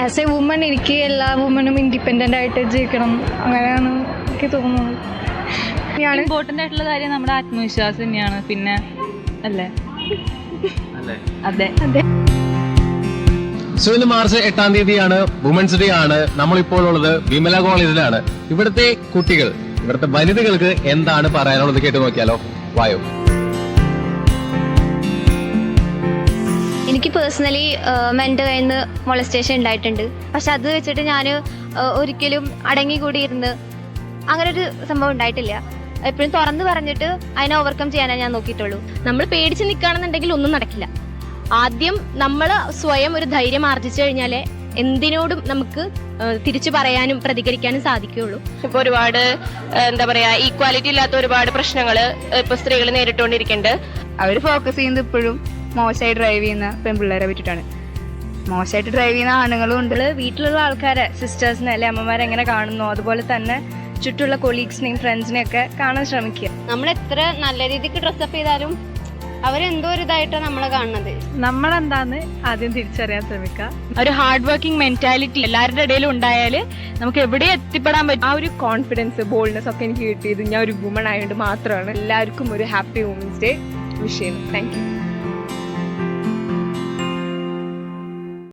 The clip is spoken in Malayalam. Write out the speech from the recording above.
ആസ് എ വുമൺ എനിക്ക് എല്ലാ വുമണും ഇൻഡിപെൻഡൻ്റ് ആയിട്ട് ജീവിക്കണം, അങ്ങനെയാണ് എനിക്ക് തോന്നുന്നത്. ഇമ്പോർട്ടൻ്റ് ആയിട്ടുള്ള കാര്യം നമ്മുടെ ആത്മവിശ്വാസം തന്നെയാണ്. പിന്നെ അല്ലേ? അതെ അതെ. സോ ഇന്ന് മാർച്ച് 8-ാം തീയതിയാണ്, വുമൻസ് ഡേ ആണ്. നമ്മളിപ്പോൾ ഉള്ളത് വിമല കോളേജിലാണ്. ഇവിടുത്തെ കുട്ടികൾ, ഇവിടുത്തെ വനിതകൾക്ക് എന്താണ് പറയാനുള്ളത് കേട്ട് നോക്കിയാലോ? വായോ. എനിക്ക് പേഴ്സണലി എൻ്റെ കയ്യിൽ നിന്ന് മൊളസ്റ്റേഷൻ ഉണ്ടായിട്ടുണ്ട്. പക്ഷെ അത് വെച്ചിട്ട് ഞാൻ ഒരിക്കലും അടങ്ങിക്കൂടിയിരുന്ന് അങ്ങനെ ഒരു സംഭവം ഉണ്ടായിട്ടില്ല. എപ്പോഴും തുറന്ന് പറഞ്ഞിട്ട് അതിനെ ഓവർകം ചെയ്യാനേ ഞാൻ നോക്കിയിട്ടുള്ളൂ. നമ്മൾ പേടിച്ച് നിൽക്കുകയാണെന്നുണ്ടെങ്കിൽ ഒന്നും നടക്കില്ല. ആദ്യം നമ്മൾ സ്വയം ഒരു ധൈര്യം ആർജിച്ചു കഴിഞ്ഞാലേ എന്തിനോടും നമുക്ക് തിരിച്ചു പറയാനും പ്രതികരിക്കാനും സാധിക്കുകയുള്ളൂ. ഇപ്പൊ ഒരുപാട് എന്താ പറയാ, ഈക്വാലിറ്റി ഇല്ലാത്ത ഒരുപാട് പ്രശ്നങ്ങൾ ഇപ്പൊ സ്ത്രീകൾ നേരിട്ടുകൊണ്ടിരിക്കുന്നുണ്ട്. അവർ ഫോക്കസ് ചെയ്യുന്നത് ഇപ്പോഴും മോശമായി ഡ്രൈവ് ചെയ്യുന്ന പെൺപിള്ളേരെ പറ്റിയിട്ടാണ്. മോശമായിട്ട് ഡ്രൈവ് ചെയ്യുന്ന ആണുങ്ങളും ഉണ്ട്. വീട്ടിലുള്ള ആൾക്കാരെ, സിസ്റ്റേഴ്സിനെ അല്ലെ അമ്മമാരെ എങ്ങനെ കാണുന്നു, അതുപോലെ തന്നെ ചുറ്റുള്ള കൊളീഗ്സിനെയും ഫ്രണ്ട്സിനെയും ഒക്കെ കാണാൻ ശ്രമിക്കുക. നമ്മൾ എത്ര നല്ല രീതിക്ക് ഡ്രസ്സപ്പ് ചെയ്താലും അവരെന്തോ ഒരു ഇതായിട്ടാണ് നമ്മളെ കാണുന്നത്. നമ്മളെന്താന്ന് ആദ്യം തിരിച്ചറിയാൻ ശ്രമിക്കുക. ഒരു ഹാർഡ് വർക്കിംഗ് മെന്റാലിറ്റി എല്ലാവരുടെ ഇടയിലും ഉണ്ടായാൽ നമുക്ക് എവിടെ എത്തിപ്പെടാൻ പറ്റും. ആ ഒരു കോൺഫിഡൻസ്, ബോൾഡ്നെസ് ഒക്കെ എനിക്ക് കിട്ടിയത് ഞാൻ ഒരു വുമൺ ആയതുകൊണ്ട് മാത്രമാണ്. എല്ലാവർക്കും ഒരു ഹാപ്പി വുമൻസ് ഡേ വിഷ് ചെയ്യുന്നു. Thank you.